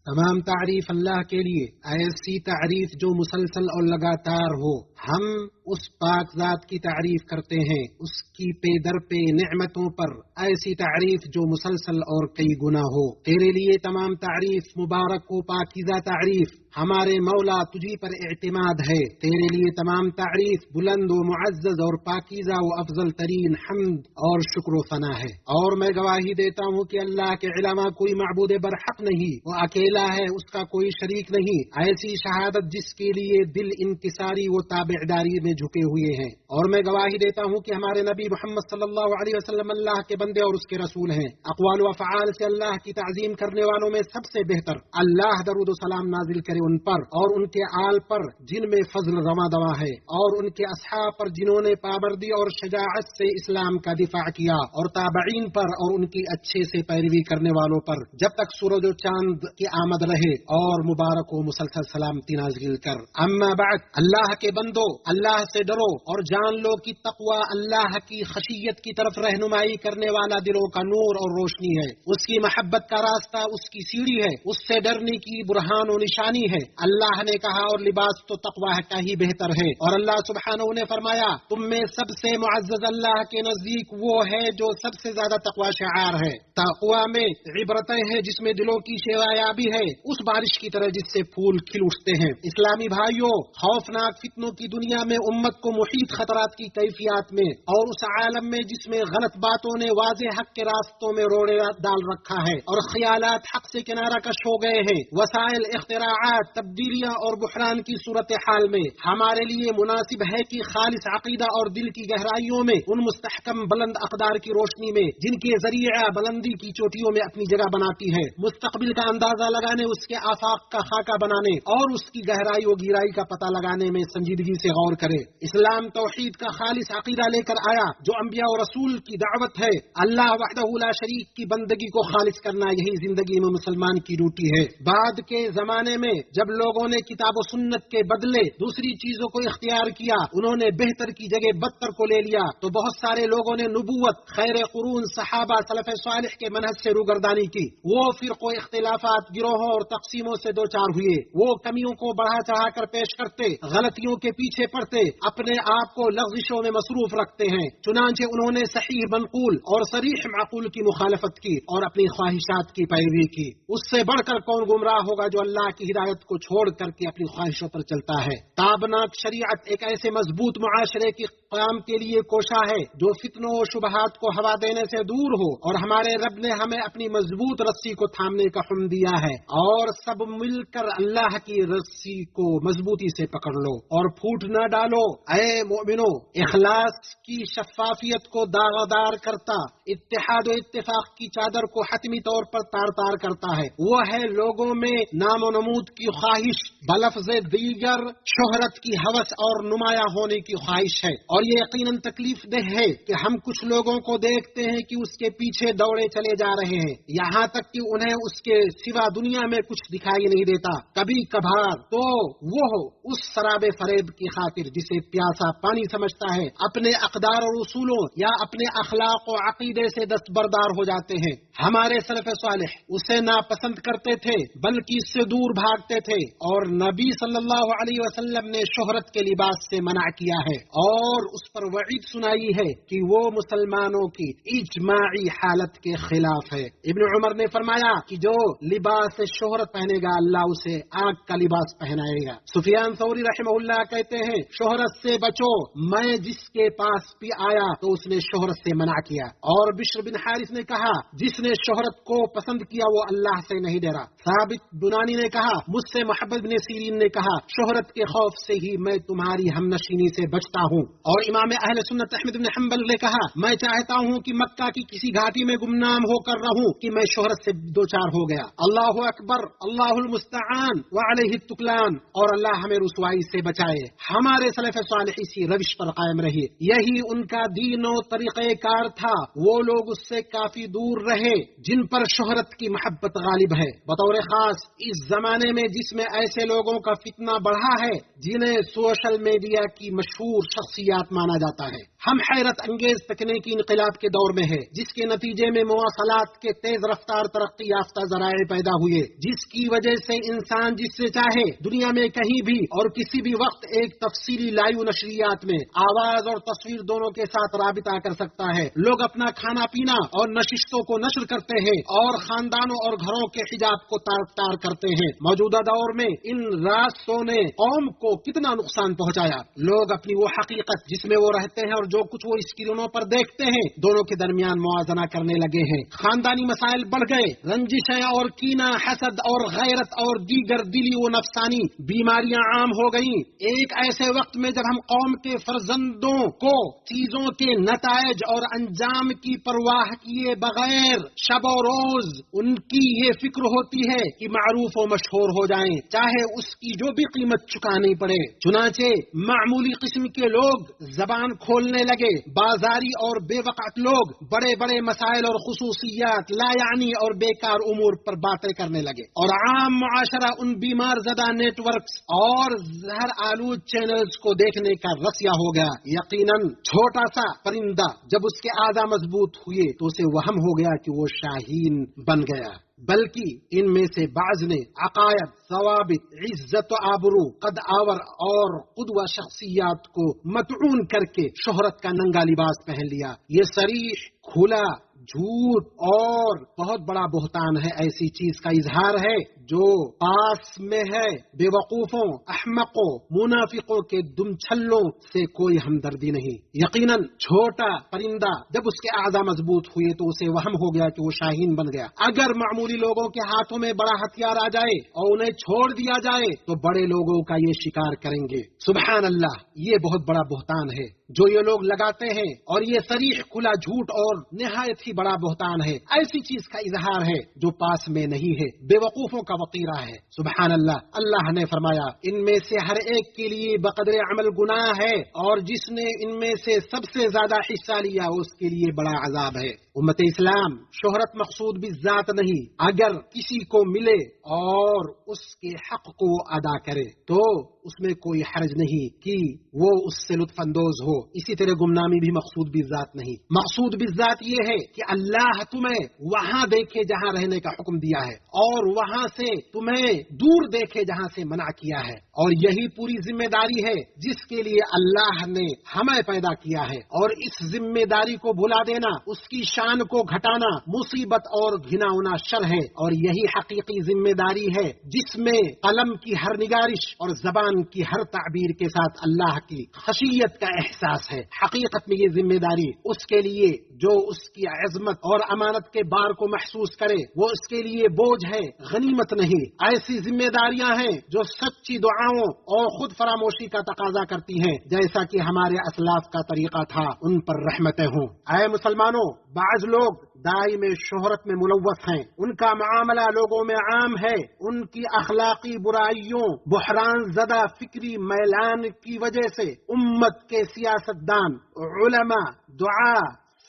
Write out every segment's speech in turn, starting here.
تمام تعریف اللہ کے لیے، ایسی تعریف جو مسلسل اور لگاتار ہو۔ ہم اس پاک ذات کی تعریف کرتے ہیں، اس کی پے در پہ نعمتوں پر ایسی تعریف جو مسلسل اور کئی گنا ہو۔ تیرے لیے تمام تعریف، مبارک و پاکیزہ تعریف، ہمارے مولا تجھی پر اعتماد ہے۔ تیرے لیے تمام تعریف بلند و معزز اور پاکیزہ و افضل ترین حمد اور شکر و ثنا ہے۔ اور میں گواہی دیتا ہوں کہ اللہ کے علاوہ کوئی معبود برحق نہیں، وہ اکیلا ہے، اس کا کوئی شریک نہیں۔ ایسی شہادت جس کے لیے دل انکساری و تابعداری میں جھکے ہوئے ہیں۔ اور میں گواہی دیتا ہوں کہ ہمارے نبی محمد صلی اللہ علیہ وسلم اللہ کے بندے اور اس کے رسول ہیں۔ اقوال و افعال سے اللہ کی تعظیم کرنے والوں میں سب سے بہتر اللہ درود و سلام نازل کرے ان پر اور ان کے آل پر جن میں فضل رواں دواں ہے، اور ان کے اصحاب پر جنہوں نے پابندی اور شجاعت سے اسلام کا دفاع کیا، اور تابعین پر اور ان کی اچھے سے پیروی کرنے والوں پر جب تک سورج و چاند کی آمد رہے، اور مبارک و مسلسل سلامتی نازل کر۔ اما بعد، اللہ کے بندو، اللہ سے ڈرو اور جان لو کہ تقوی اللہ کی خشیت کی طرف رہنمائی کرنے والا دلوں کا نور اور روشنی ہے۔ اس کی محبت کا راستہ اس کی سیڑھی ہے، اس سے ڈرنے کی برہان و نشانی ہے۔ اللہ نے کہا اور لباس تو تقوی کا ہی بہتر ہے۔ اور اللہ سبحانہ نے فرمایا، تم میں سب سے معزز اللہ کے نزدیک وہ ہے جو سب سے زیادہ تقوی شعار ہے۔ تقوی میں عبرتیں ہیں جس میں دلوں کی شیوایابی ہے، اس بارش کی طرح جس سے پھول کھل اٹھتے ہیں۔ اسلامی بھائیوں، خوفناک فتنوں کی دنیا میں امت کو محیط خطرات کی کیفیات میں، اور اس عالم میں جس میں غلط باتوں نے واضح حق کے راستوں میں روڑے ڈال رکھا ہے، اور خیالات حق سے کنارہ کش ہو گئے ہیں، وسائل، اختراعات، تبدیلیاں اور بحران کی صورتحال میں ہمارے لیے مناسب ہے کہ خالص عقیدہ اور دل کی گہرائیوں میں ان مستحکم بلند اقدار کی روشنی میں جن کے ذریعہ بلندی کی چوٹیوں میں اپنی جگہ بناتی ہے، مستقبل کا اندازہ لگانے، اس کے آفاق کا خاکہ بنانے اور اس کی گہرائی و گہرائی کا پتہ لگانے میں سنجیدگی سے غور کرے۔ اسلام توحید کا خالص عقیدہ لے کر آیا جو انبیاء و رسول کی دعوت ہے۔ اللہ وحدہ لا شریک کی بندگی کو خالص کرنا یہی زندگی میں مسلمان کی ڈیوٹی ہے۔ بعد کے زمانے میں جب لوگوں نے کتاب و سنت کے بدلے دوسری چیزوں کو اختیار کیا، انہوں نے بہتر کی جگہ بدتر کو لے لیا، تو بہت سارے لوگوں نے نبوت، خیر قرون، صحابہ، سلف صالح کے منہج سے روگردانی کی۔ وہ فرق و اختلافات، گروہوں اور تقسیموں سے دوچار ہوئے، وہ کمیوں کو بڑھا چڑھا کر پیش کرتے، غلطیوں کے پیچھے پڑتے، اپنے آپ کو لغزشوں میں مصروف رکھتے ہیں۔ چنانچہ انہوں نے صحیح منقول اور صریح معقول کی مخالفت کی اور اپنی خواہشات کی پیروی کی۔ اس سے بڑھ کر کون گمراہ ہوگا جو اللہ کی ہدایت کو چھوڑ کر کے اپنی خواہشوں پر چلتا ہے۔ تابناک شریعت ایک ایسے مضبوط معاشرے کی قیام کے لیے کوشاں ہے جو فتنوں و شبہات کو ہوا دینے سے دور ہو، اور ہمارے رب نے ہمیں اپنی مضبوط رسی کو تھامنے کا حکم دیا ہے، اور سب مل کر اللہ کی رسی کو مضبوطی سے پکڑ لو اور پھوٹ نہ ڈالو۔ اے مومنو، اخلاص کی شفافیت کو داغدار کرتا، اتحاد و اتفاق کی چادر کو حتمی طور پر تار تار کرتا ہے، وہ ہے لوگوں میں نام و نمود کی خواہش، بلفظ دیگر شہرت کی ہوس اور نمایاں ہونے کی خواہش ہے۔ اور یہ یقیناً تکلیف دہ ہے کہ ہم کچھ لوگوں کو دیکھتے ہیں کہ اس کے پیچھے دوڑے چلے جا رہے ہیں، یہاں تک کہ انہیں اس کے سوا دنیا میں کچھ دکھائی نہیں دیتا۔ کبھی کبھار تو وہ اس شراب فریب کی خاطر جسے پیاسا پانی سمجھتا ہے، اپنے اقدار اور اصولوں یا اپنے اخلاق و عقیدے سے دستبردار ہو جاتے ہیں۔ ہمارے سلف صالح اسے ناپسند کرتے تھے بلکہ اس سے دور بھاگتے تھے، اور نبی صلی اللہ علیہ وسلم نے شہرت کے لباس سے منع کیا ہے اور اس پر وعید سنائی ہے کہ وہ مسلمانوں کی اجماعی حالت کے خلاف ہے۔ ابن عمر نے فرمایا کہ جو لباس شہرت پہنے گا اللہ اسے آگ کا لباس پہنائے گا۔ سفیان ثوری رحمہ اللہ کہتے ہیں، شہرت سے بچو، میں جس کے پاس بھی آیا تو اس نے شہرت سے منع کیا۔ اور بشر بن حارث نے کہا، جس نے شہرت کو پسند کیا وہ اللہ سے نہیں ڈرا۔ ثابت بنانی نے کہا، مجھ سے محمد بن سیرین نے کہا، شہرت کے خوف سے ہی میں تمہاری ہم نشینی سے بچتا ہوں۔ اور امام اہل سنت احمد بن حنبل نے کہا، میں چاہتا ہوں کہ مکہ کی کسی گھاٹی میں گمنام ہو کر رہوں کہ میں شہرت سے دوچار ہو گیا۔ اللہ اکبر، اللہ المستعان وعلیہ التکلان، اور اللہ ہمیں رسوائی سے بچائے۔ ہمارے سلف صالح اسی روش پر قائم رہے، یہی ان کا دین و طریقہ کار تھا۔ وہ لوگ اس سے کافی دور رہے جن پر شہرت کی محبت غالب ہے، بطور خاص اس زمانے میں جس میں ایسے لوگوں کا فتنہ بڑھا ہے جنہیں سوشل میڈیا کی مشہور شخصیات مانا جاتا ہے۔ ہم حیرت انگیز تکنیکی انقلاب کے دور میں ہے، جس کے نتیجے میں مواصلات کے تیز رفتار ترقی یافتہ ذرائع پیدا ہوئے، جس کی وجہ سے انسان جس سے چاہے دنیا میں کہیں بھی اور کسی بھی وقت ایک تفصیلی لائیو نشریات میں آواز اور تصویر دونوں کے ساتھ رابطہ کر سکتا ہے۔ لوگ اپنا کھانا پینا اور نشستوں کو نشر کرتے ہیں اور خاندانوں اور گھروں کے حجاب کو تار کرتے ہیں۔ موجودہ دور میں ان راستوں نے قوم کو کتنا نقصان پہنچایا۔ لوگ اپنی وہ حقیقت جس میں وہ رہتے ہیں اور جو کچھ وہ اسکرینوں پر دیکھتے ہیں، دونوں کے درمیان موازنہ کرنے لگے ہیں۔ خاندانی مسائل بڑھ گئے، رنجشیں اور کینہ، حسد اور غیرت اور دیگر دلی و نفسانی بیماریاں عام ہو گئیں۔ ایک ایسے وقت میں جب ہم قوم کے فرزندوں کو چیزوں کے نتائج اور انجام کی پرواہ کیے بغیر شب و روز ان کی یہ فکر ہوتی ہے کہ معروف و مشہور ہو جائیں، چاہے اس کی جو بھی قیمت چکانی پڑے۔ چنانچہ معمولی قسم کے لوگ زبان کھولنے لگے، بازاری اور بے وقت لوگ بڑے بڑے مسائل اور خصوصیات لا یعنی اور بیکار امور پر باتیں کرنے لگے، اور عام معاشرہ ان بیمار زدہ نیٹ ورکس اور زہر آلود چینلز کو دیکھنے کا رسیا ہو گیا۔ یقیناً چھوٹا سا پرندہ جب اس کے اعضاء مضبوط ہوئے تو اسے وہم ہو گیا کہ وہ شاہین بن گیا، بلکہ ان میں سے بعض نے عقائد، ضوابط، عزت و آبرو، قد آور اور قدوہ شخصیات کو مطعون کر کے شہرت کا ننگا لباس پہن لیا۔ یہ صریح، کھلا جھوٹ اور بہت بڑا بہتان ہے، ایسی چیز کا اظہار ہے جو پاس میں ہے بے وقوفوں، احمقوں، منافقوں کے دم چھلوں سے کوئی ہمدردی نہیں۔ یقیناً چھوٹا پرندہ جب اس کے اعضاء مضبوط ہوئے تو اسے وہم ہو گیا کہ وہ شاہین بن گیا۔ اگر معمولی لوگوں کے ہاتھوں میں بڑا ہتھیار آ جائے اور انہیں چھوڑ دیا جائے تو بڑے لوگوں کا یہ شکار کریں گے۔ سبحان اللہ، یہ بہت بڑا بہتان ہے جو یہ لوگ لگاتے ہیں، اور یہ صریح کھلا جھوٹ اور نہایت ہی بڑا بہتان ہے، ایسی چیز کا اظہار ہے جو پاس میں نہیں ہے، بے وقوفوں کا وطیرہ ہے۔ سبحان اللہ، اللہ نے فرمایا ان میں سے ہر ایک کے لیے بقدر عمل گناہ ہے، اور جس نے ان میں سے سب سے زیادہ حصہ لیا اس کے لیے بڑا عذاب ہے۔ امت اسلام، شہرت مقصود بالذات نہیں، اگر کسی کو ملے اور اس کے حق کو ادا کرے تو اس میں کوئی حرج نہیں کہ وہ اس سے لطف اندوز ہو۔ اسی طرح گمنامی بھی مقصود بالذات نہیں۔ مقصود بالذات یہ ہے کہ اللہ تمہیں وہاں دیکھے جہاں رہنے کا حکم دیا ہے، اور وہاں سے تمہیں دور دیکھے جہاں سے منع کیا ہے، اور یہی پوری ذمہ داری ہے جس کے لیے اللہ نے ہمیں پیدا کیا ہے، اور اس ذمہ داری کو بھلا دینا، اس کی شان کو گھٹانا مصیبت اور گھناؤنا شر ہے، اور یہی حقیقی ذمہ داری ہے جس میں قلم کی ہر نگارش اور زبان کی ہر تعبیر کے ساتھ اللہ کی خشیت کا احساس ہے۔ حقیقت میں یہ ذمہ داری اس کے لیے جو اس کی عظمت اور امانت کے بار کو محسوس کرے وہ اس کے لیے بوجھ ہے، غنیمت نہیں۔ ایسی ذمہ داریاں ہیں جو سچی دعاؤں اور خود فراموشی کا تقاضا کرتی ہیں، جیسا کہ ہمارے اسلاف کا طریقہ تھا، ان پر رحمتیں ہوں۔ اے مسلمانوں، بعض لوگ دائم شہرت میں ملوث ہیں، ان کا معاملہ لوگوں میں عام ہے، ان کی اخلاقی برائیوں، بحران زدہ فکری میلان کی وجہ سے امت کے سیاستدان، علماء، دعا،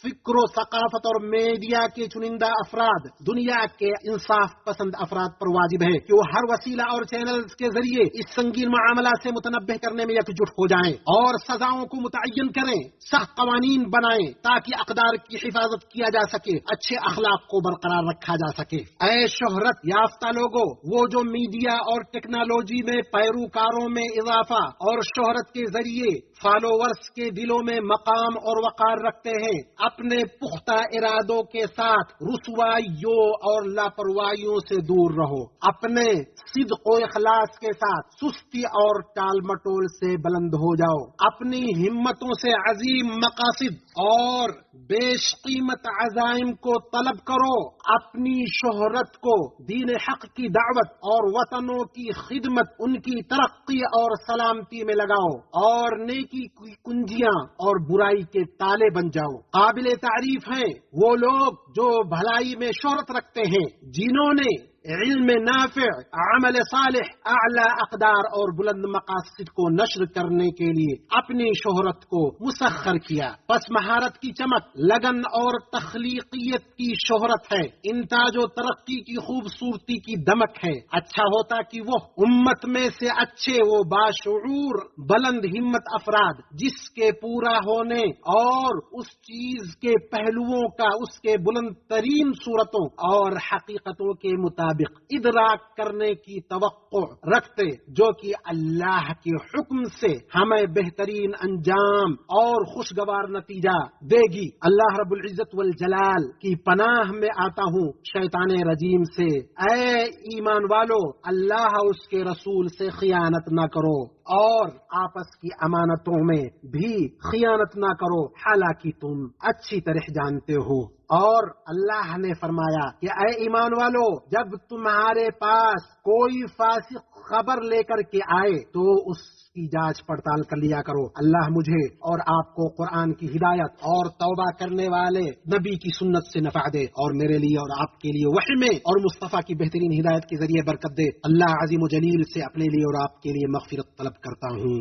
فکر و ثقافت اور میڈیا کے چنندہ افراد، دنیا کے انصاف پسند افراد پر واجب ہے کہ وہ ہر وسیلہ اور چینلز کے ذریعے اس سنگین معاملہ سے متنبہ کرنے میں یکجٹ ہو جائیں اور سزاؤں کو متعین کریں، سخت قوانین بنائیں تاکہ اقدار کی حفاظت کیا جا سکے، اچھے اخلاق کو برقرار رکھا جا سکے۔ اے شہرت یافتہ لوگوں، وہ جو میڈیا اور ٹیکنالوجی میں پیروکاروں میں اضافہ اور شہرت کے ذریعے فالوورز کے دلوں میں مقام اور وقار رکھتے ہیں، اپنے پختہ ارادوں کے ساتھ رسوائیوں اور لاپرواہیوں سے دور رہو، اپنے صدق و اخلاص کے ساتھ سستی اور ٹال مٹول سے بلند ہو جاؤ، اپنی ہمتوں سے عظیم مقاصد اور بیش قیمت عزائم کو طلب کرو، اپنی شہرت کو دین حق کی دعوت اور وطنوں کی خدمت، ان کی ترقی اور سلامتی میں لگاؤ، اور نیکی کی کنجیاں اور برائی کے تالے بن جاؤ۔ قابل تعریف ہیں وہ لوگ جو بھلائی میں شہرت رکھتے ہیں، جنہوں نے علم نافع، عمل صالح، اعلی اقدار اور بلند مقاصد کو نشر کرنے کے لیے اپنی شہرت کو مسخر کیا. پس مہارت کی چمک، لگن اور تخلیقیت کی شہرت ہے، انتاج و ترقی کی خوبصورتی کی دمک ہے. اچھا ہوتا کہ وہ امت میں سے اچھے، وہ باشعور بلند ہمت افراد جس کے پورا ہونے اور اس چیز کے پہلوؤں کا اس کے بلند ترین صورتوں اور حقیقتوں کے مطابق ادراک کرنے کی توقع رکھتے، جو کہ اللہ کے حکم سے ہمیں بہترین انجام اور خوشگوار نتیجہ دے گی. اللہ رب العزت والجلال کی پناہ میں آتا ہوں شیطان رجیم سے. اے ایمان والو، اللہ اس کے رسول سے خیانت نہ کرو اور آپس کی امانتوں میں بھی خیانت نہ کرو، حالانکہ تم اچھی طرح جانتے ہو. اور اللہ نے فرمایا کہ اے ایمان والو، جب تمہارے پاس کوئی فاسق خبر لے کر کے آئے تو اس کی جانچ پڑتال کر لیا کرو. اللہ مجھے اور آپ کو قرآن کی ہدایت اور توبہ کرنے والے نبی کی سنت سے نفع دے، اور میرے لیے اور آپ کے لیے وحی میں اور مصطفیٰ کی بہترین ہدایت کے ذریعے برکت دے. اللہ عظیم و جلیل سے اپنے لیے اور آپ کے لیے مغفرت طلب کرتا ہوں.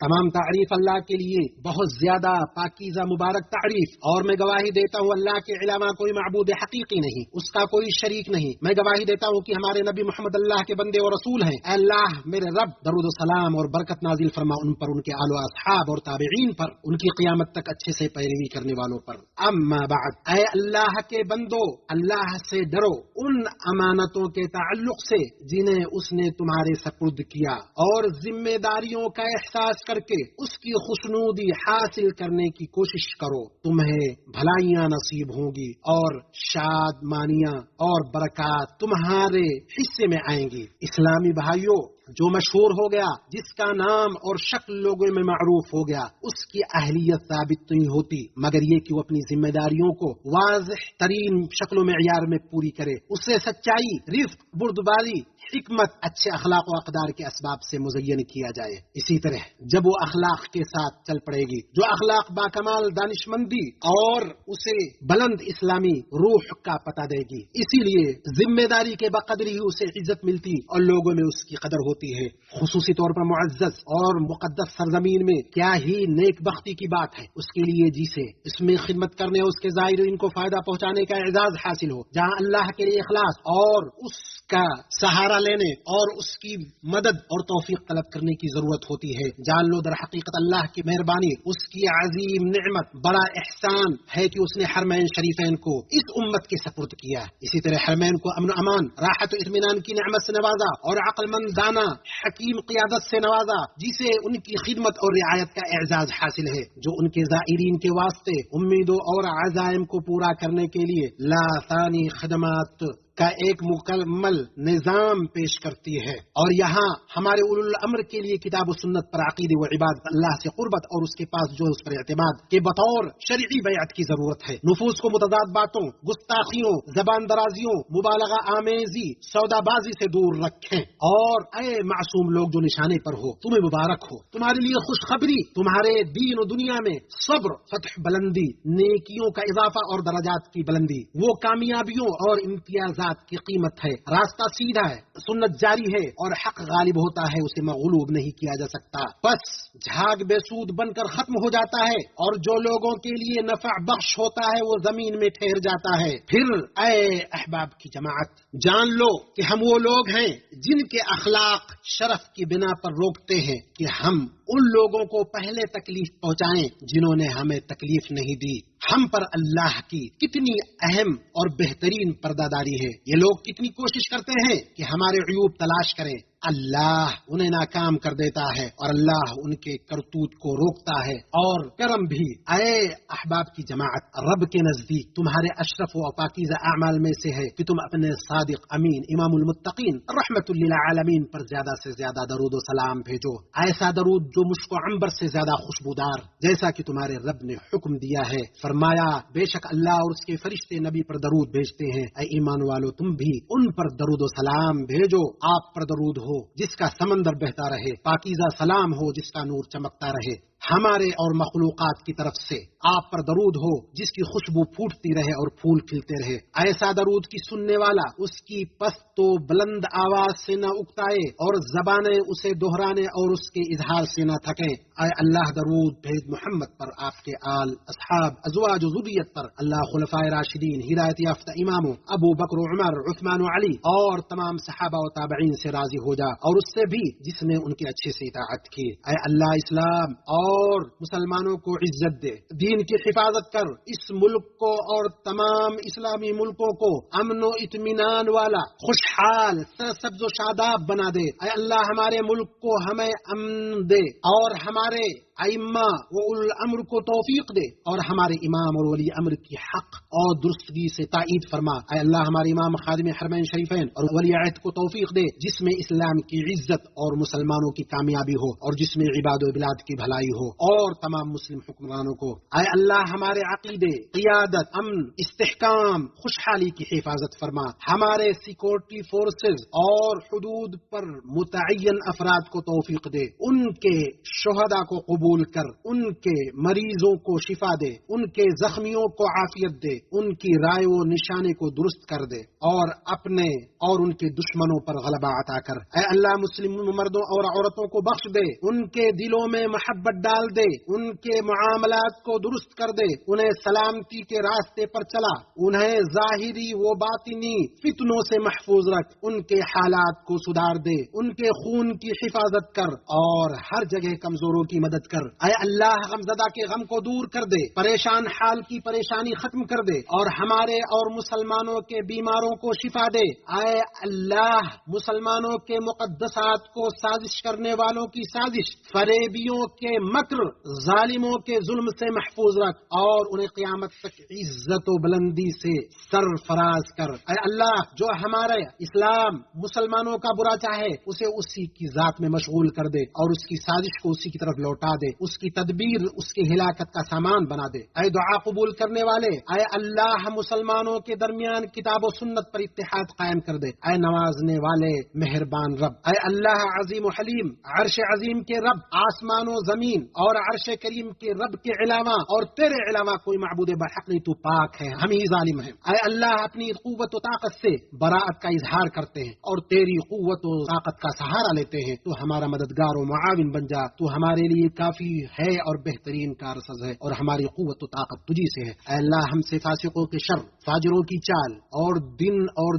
تمام تعریف اللہ کے لیے، بہت زیادہ پاکیزہ مبارک تعریف. اور میں گواہی دیتا ہوں اللہ کے علاوہ کوئی معبود حقیقی نہیں، اس کا کوئی شریک نہیں. میں گواہی دیتا ہوں کہ ہمارے نبی محمد اللہ کے بندے اور رسول ہیں. اے اللہ میرے رب، درود و سلام اور برکت نازل فرما ان پر، ان کے آل و اصحاب اور تابعین پر، ان کی قیامت تک اچھے سے پیروی کرنے والوں پر. اما بعد، اے اللہ کے بندو، اللہ سے ڈرو ان امانتوں کے تعلق سے جنہیں اس نے تمہارے سپرد کیا، اور ذمہ داریوں کا احساس کر کے اس کی خوشنودی حاصل کرنے کی کوشش کرو. تمہیں بھلائیاں نصیب ہوں گی اور شادمانیاں اور برکات تمہارے حصے میں آئیں گی. اسلامی بھائیوں، جو مشہور ہو گیا، جس کا نام اور شکل لوگوں میں معروف ہو گیا، اس کی اہلیت ثابت نہیں ہوتی مگر یہ کہ وہ اپنی ذمہ داریوں کو واضح ترین شکل و معیار میں پوری کرے. اسے سچائی، رفق، بردباری، حکمت، اچھے اخلاق و اقدار کے اسباب سے مزین کیا جائے. اسی طرح جب وہ اخلاق کے ساتھ چل پڑے گی، جو اخلاق باکمال دانشمندی اور اسے بلند اسلامی روح کا پتہ دے گی. اسی لیے ذمہ داری کے بقدر ہی اسے عزت ملتی اور لوگوں میں اس کی قدر ہوتی ہے. خصوصی طور پر معزز اور مقدس سرزمین میں کیا ہی نیک بختی کی بات ہے اس کے لیے جسے اس میں خدمت کرنے اور اس کے زائرین کو فائدہ پہنچانے کا اعزاز حاصل ہو، جہاں اللہ کے لیے اخلاص اور اس کا سہارا لینے اور اس کی مدد اور توفیق طلب کرنے کی ضرورت ہوتی ہے. جان لو در حقیقت اللہ کی مہربانی، اس کی عظیم نعمت، بڑا احسان ہے کہ اس نے حرمین شریفین کو اس امت کے سپرد کیا. اسی طرح حرمین کو امن و امان، راحت و اطمینان کی نعمت سے نوازا اور عقل مند، دانا، حکیم قیادت سے نوازا، جسے ان کی خدمت اور رعایت کا اعزاز حاصل ہے، جو ان کے زائرین کے واسطے امیدوں اور عزائم کو پورا کرنے کے لیے لا ثانی خدمات کا ایک مکمل نظام پیش کرتی ہے. اور یہاں ہمارے اولو الامر کے لیے کتاب و سنت پر عقیدے و عبادت، اللہ سے قربت اور اس کے پاس جو اس پر اعتماد کے بطور شرعی بیعت کی ضرورت ہے. نفوس کو متضاد باتوں، گستاخیوں، زبان درازیوں، مبالغہ آمیزی، سودا بازی سے دور رکھیں. اور اے معصوم لوگ جو نشانے پر ہو، تمہیں مبارک ہو، تمہارے لیے خوشخبری، تمہارے دین و دنیا میں صبر، فتح، بلندی، نیکیوں کا اضافہ اور درجات کی بلندی، وہ کامیابیوں اور امتیازات کی قیمت ہے. راستہ سیدھا ہے، سنت جاری ہے اور حق غالب ہوتا ہے، اسے مغلوب نہیں کیا جا سکتا. بس جھاگ بے سود بن کر ختم ہو جاتا ہے اور جو لوگوں کے لیے نفع بخش ہوتا ہے وہ زمین میں ٹھہر جاتا ہے. پھر اے احباب کی جماعت، جان لو کہ ہم وہ لوگ ہیں جن کے اخلاق شرف کی بنا پر روکتے ہیں کہ ہم ان لوگوں کو پہلے تکلیف پہنچائیں جنہوں نے ہمیں تکلیف نہیں دی. ہم پر اللہ کی کتنی اہم اور بہترین پردہ داری ہے. یہ لوگ کتنی کوشش کرتے ہیں کہ ہمارے عیوب تلاش کریں، اللہ انہیں ناکام کر دیتا ہے اور اللہ ان کے کرتوت کو روکتا ہے. اور کرم بھی اے احباب کی جماعت، رب کے نزدیک تمہارے اشرف و پاکیزہ اعمال میں سے ہے کہ تم اپنے صادق امین امام المتقین رحمت للعالمین پر زیادہ سے زیادہ درود و سلام بھیجو. ایسا درود جو مشک و عنبر سے زیادہ خوشبودار، جیسا کہ تمہارے رب نے حکم دیا ہے. فرمایا بے شک اللہ اور اس کے فرشتے نبی پر درود بھیجتے ہیں. اے ایمان والو، تم بھی ان پر درود و سلام بھیجو. آپ پر درود ہو جس کا سمندر بہتا رہے، پاکیزہ سلام ہو جس کا نور چمکتا رہے. ہمارے اور مخلوقات کی طرف سے آپ پر درود ہو جس کی خوشبو پھوٹتی رہے اور پھول کھلتے رہے، ایسا درود کی سننے والا اس کی پست و بلند آواز سے نہ اکتائے اور زبانیں اسے دہرانے اور اس کے اظہار سے نہ تھکیں۔ اے اللہ درود بھیج محمد پر، آپ کے آل، اصحاب، ازواج و ذریت پر، اللہ خلفائے راشدین، ہدایت یافتہ اماموں ابو بکر و عمر، عثمان و علی اور تمام صحابہ و تابعین سے راضی ہو جا، اور اس سے بھی جس نے ان کے اچھے سے اطاعت کی۔ اے اللہ اسلام اور مسلمانوں کو عزت دے، دین کی حفاظت کر، اس ملک کو اور تمام اسلامی ملکوں کو امن و اطمینان والا، خوشحال، سرسبز و شاداب بنا دے۔ اے اللہ ہمارے ملک کو ہمیں امن دے، اور ہمارے ائمہ و اولو الامر کو توفیق دے، اور ہمارے امام اور ولی امر کی حق اور درستگی سے تائید فرما۔ اے اللہ ہمارے امام خادم حرمین شریفین اور ولی عہد کو توفیق دے، جس میں اسلام کی عزت اور مسلمانوں کی کامیابی ہو، اور جس میں عباد و بلاد کی بھلائی ہو، اور تمام مسلم حکمرانوں کو۔ اے اللہ ہمارے عقیدے، قیادت، امن، استحکام، خوشحالی کی حفاظت فرما۔ ہمارے سیکورٹی فورسز اور حدود پر متعین افراد کو توفیق دے، ان کے شہداء کو قبول کر، ان کے مریضوں کو شفا دے، ان کے زخمیوں کو عافیت دے، ان کی رائے و نشانے کو درست کر دے، اور اپنے اور ان کے دشمنوں پر غلبہ عطا کر۔ اے اللہ مسلم مردوں اور عورتوں کو بخش دے، ان کے دلوں میں محبت ڈال دے، ان کے معاملات کو درست کر دے، انہیں سلامتی کے راستے پر چلا، انہیں ظاہری و باطنی فتنوں سے محفوظ رکھ، ان کے حالات کو سدھار دے، ان کے خون کی حفاظت کر، اور ہر جگہ کمزوروں کی مدد کر۔ اے اللہ غمزدہ کے غم کو دور کر دے، پریشان حال کی پریشانی ختم کر دے، اور ہمارے اور مسلمانوں کے بیماروں کو شفا دے۔ اے اللہ مسلمانوں کے مقدسات کو سازش کرنے والوں کی سازش، فریبیوں کے مکر، ظالموں کے ظلم سے محفوظ رکھ، اور انہیں قیامت تک عزت و بلندی سے سرفراز کر۔ اے اللہ جو ہمارے اسلام مسلمانوں کا برا چاہے، اسے اسی کی ذات میں مشغول کر دے، اور اس کی سازش کو اسی کی طرف لوٹا دے، اس کی تدبیر اس کی ہلاکت کا سامان بنا دے۔ اے دعا قبول کرنے والے، اے اللہ مسلمانوں کے درمیان کتاب و سنت پر اتحاد قائم کر دے۔ اے نوازنے والے مہربان رب، اے اللہ عظیم و حلیم، عرش عظیم کے رب، آسمان و زمین اور عرش کریم کے رب کے علاوہ اور تیرے علاوہ کوئی معبود بحق نہیں، تو پاک ہے، ہم ہی ظالم ہیں۔ اے اللہ اپنی قوت و طاقت سے براءت کا اظہار کرتے ہیں اور تیری قوت و طاقت کا سہارا لیتے ہیں، تو ہمارا مددگار و معاون بن جا، تو ہمارے لیے کافی ہے اور بہترین کارساز ہے، اور ہماری قوت و طاقت تجھی سے ہے۔ اے اللہ ہم سے فاسقوں کے شر، فاجروں کی چال، اور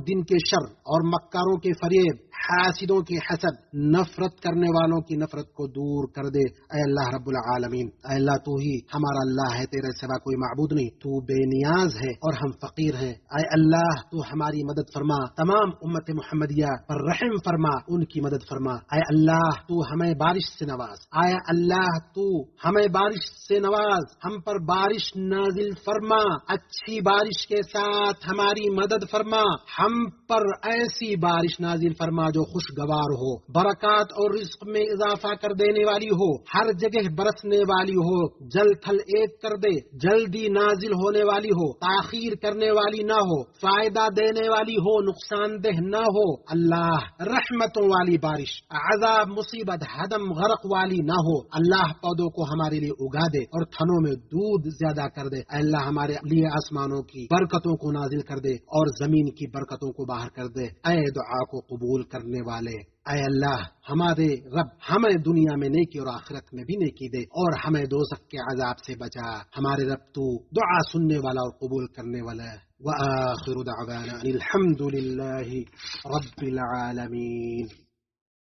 دن کے شر، اور مکاروں کے فریب، حاسدوں کی حسد، نفرت کرنے والوں کی نفرت کو دور کر دے۔ اے اللہ رب العالمین، اے اللہ تو ہی ہمارا اللہ ہے، تیرے سوا کوئی معبود نہیں، تو بے نیاز ہے اور ہم فقیر ہیں۔ اے اللہ تو ہماری مدد فرما، تمام امت محمدیہ پر رحم فرما، ان کی مدد فرما۔ اے اللہ تو ہمیں بارش سے نواز، اے اللہ تو ہمیں بارش سے نواز، ہم پر بارش نازل فرما، اچھی بارش کے ساتھ ہماری مدد فرما، ہم پر ایسی بارش نازل فرما جو خوشگوار ہو، برکات اور رزق میں اضافہ کر دینے والی ہو، ہر جگہ برسنے والی ہو، جل تھل ایک کر دے، جلدی نازل ہونے والی ہو، تاخیر کرنے والی نہ ہو، فائدہ دینے والی ہو، نقصان دہ نہ ہو۔ اللہ رحمتوں والی بارش، عذاب، مصیبت، ہدم، غرق والی نہ ہو۔ اللہ پودوں کو ہمارے لیے اگا دے اور تھنوں میں دودھ زیادہ کر دے۔ اے اللہ ہمارے لیے آسمانوں کی برکتوں کو نازل کر دے اور زمین کی برکتوں کو باہر کر دے۔ اے دعا کو قبول کرنے والے، اے اللہ ہمارے رب ہمیں دنیا میں نیکی اور آخرت میں بھی نیکی دے، اور ہمیں دوزخ کے عذاب سے بچا۔ ہمارے رب تو دعا سننے والا اور قبول کرنے والا ہے۔ وآخر دعوانا الحمد للہ رب العالمین۔